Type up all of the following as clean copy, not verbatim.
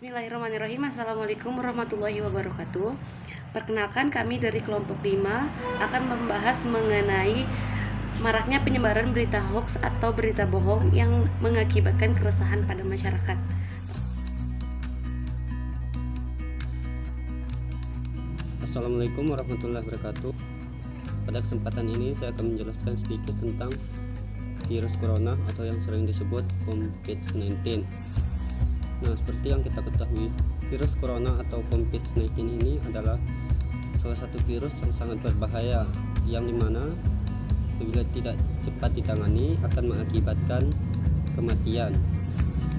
Bismillahirrahmanirrahim. Assalamualaikum warahmatullahi wabarakatuh. Perkenalkan, kami dari kelompok 5 akan membahas mengenai maraknya penyebaran berita hoax atau berita bohong yang mengakibatkan keresahan pada masyarakat. Assalamualaikum warahmatullahi wabarakatuh. Pada kesempatan ini saya akan menjelaskan sedikit tentang virus corona atau yang sering disebut COVID-19. Nah, seperti yang kita ketahui, virus corona atau COVID-19 ini adalah salah satu virus yang sangat berbahaya, yang dimana apabila tidak cepat ditangani akan mengakibatkan kematian.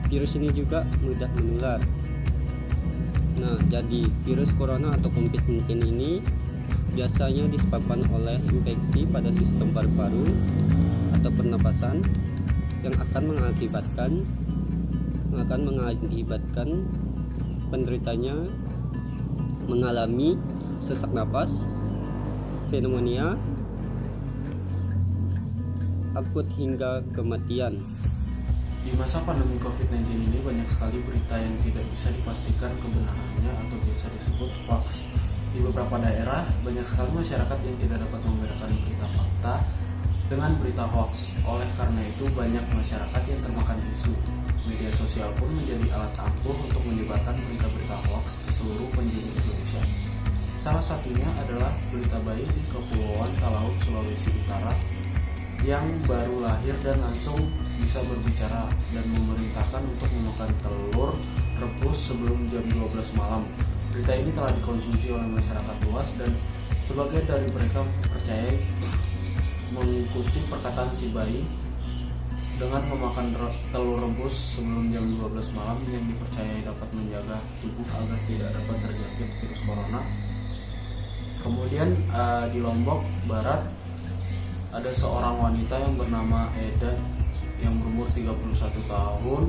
Virus ini juga mudah menular. Nah, jadi virus corona atau COVID-19 ini biasanya disebabkan oleh infeksi pada sistem paru-paru atau pernapasan yang akan mengakibatkan penderitanya mengalami sesak napas, pneumonia akut hingga kematian. Di masa pandemi COVID-19 ini banyak sekali berita yang tidak bisa dipastikan kebenarannya atau biasa disebut hoax. Di beberapa daerah, banyak sekali masyarakat yang tidak dapat membedakan berita fakta dengan berita hoax. Oleh karena itu, banyak masyarakat yang termakan isu. Media sosial pun menjadi alat ampuh untuk menyebarkan berita-berita hoax di seluruh penjuru Indonesia. Salah satunya adalah berita bayi di Kepulauan Talaut, Sulawesi Utara yang baru lahir dan langsung bisa berbicara dan memerintahkan untuk memakan telur rebus sebelum jam 12 malam. Berita ini telah dikonsumsi oleh masyarakat luas dan sebagian dari mereka percaya mengikuti perkataan si bayi dengan memakan telur rebus sebelum jam 12 malam yang dipercayai dapat menjaga tubuh agar tidak dapat terjangkit virus corona. Kemudian di Lombok Barat ada seorang wanita yang bernama Eda yang berumur 31 tahun.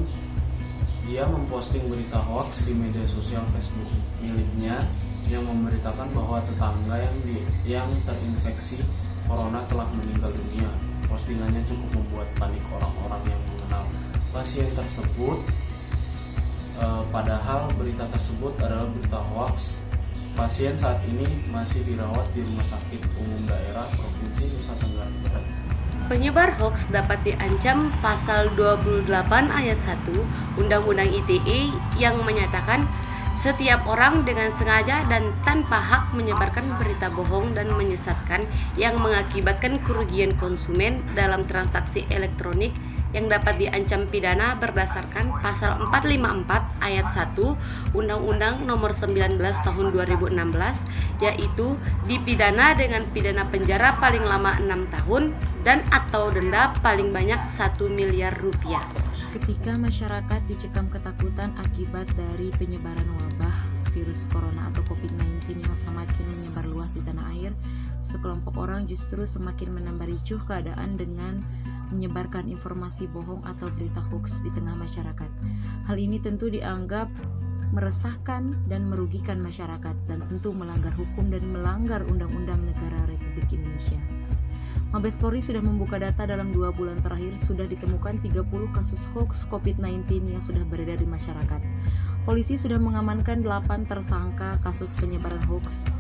Dia memposting berita hoax di media sosial Facebook miliknya yang memberitakan bahwa tetangga yang terinfeksi corona telah meninggal dunia. Postingannya cukup membuat panik orang-orang yang mengenal pasien tersebut. Padahal berita tersebut adalah berita hoax. Pasien saat ini masih dirawat di Rumah Sakit Umum Daerah Provinsi Nusa Tenggara Barat. Penyebar hoax dapat diancam pasal 28 ayat 1 Undang-Undang ITE yang menyatakan setiap orang dengan sengaja dan tanpa hak menyebarkan berita bohong dan menyesatkan yang mengakibatkan kerugian konsumen dalam transaksi elektronik yang dapat diancam pidana berdasarkan pasal 454 ayat 1 Undang-Undang Nomor 19 Tahun 2016, yaitu dipidana dengan pidana penjara paling lama 6 tahun dan atau denda paling banyak 1 miliar rupiah. Ketika masyarakat dicekam ketakutan akibat dari penyebaran wabah virus corona atau COVID-19 yang semakin menyebar luas di tanah air, sekelompok orang justru semakin menambah ricuh keadaan dengan menyebarkan informasi bohong atau berita hoax di tengah masyarakat. Hal ini tentu dianggap meresahkan dan merugikan masyarakat dan tentu melanggar hukum dan melanggar Undang-Undang Negara Republik Indonesia. Mabes Polri sudah membuka data dalam 2 bulan terakhir sudah ditemukan 30 kasus hoax COVID-19 yang sudah beredar di masyarakat. Polisi sudah mengamankan 8 tersangka kasus penyebaran hoax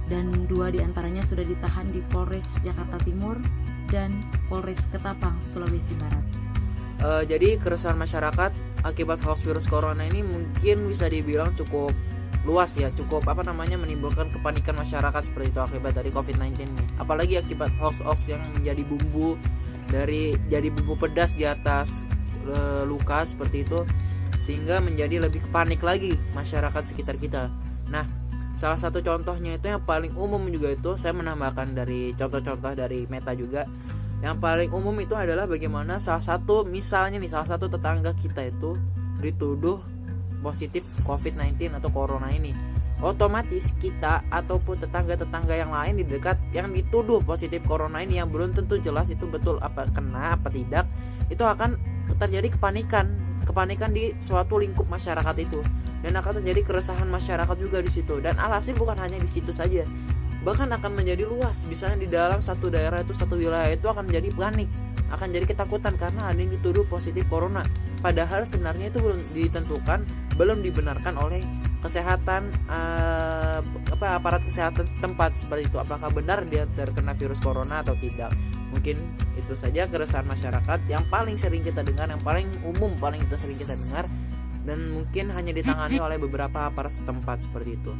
dan 2 diantaranya sudah ditahan di Polres Jakarta Timur dan Polres Ketapang, Sulawesi Barat. Jadi keresahan masyarakat akibat hoax virus corona ini mungkin bisa dibilang cukup luas ya, cukup menimbulkan kepanikan masyarakat seperti itu akibat dari COVID-19 ini. Apalagi akibat hoax yang menjadi bumbu pedas di atas luka seperti itu, sehingga menjadi lebih panik lagi masyarakat sekitar kita. Nah, salah satu contohnya itu yang paling umum juga itu saya menambahkan dari contoh-contoh dari Meta juga. Yang paling umum itu adalah bagaimana salah satu tetangga kita itu dituduh positif COVID-19 atau corona ini. Otomatis kita ataupun tetangga-tetangga yang lain di dekat yang dituduh positif corona ini yang belum tentu jelas itu betul apa kena apa tidak, itu akan terjadi kepanikan di suatu lingkup masyarakat itu, dan akan terjadi keresahan masyarakat juga di situ. Dan alhasil bukan hanya di situ saja, bahkan akan menjadi luas. Misalnya di dalam satu daerah itu, satu wilayah itu akan menjadi panik, akan jadi ketakutan karena ada yang dituduh positif corona. Padahal sebenarnya itu belum ditentukan belum dibenarkan oleh kesehatan aparat kesehatan tempat seperti itu. Apakah benar dia terkena virus corona atau tidak? Mungkin itu saja keresahan masyarakat yang paling sering kita dengar, yang paling umum, paling kita sering kita dengar, dan mungkin hanya ditangani oleh beberapa aparat setempat seperti itu.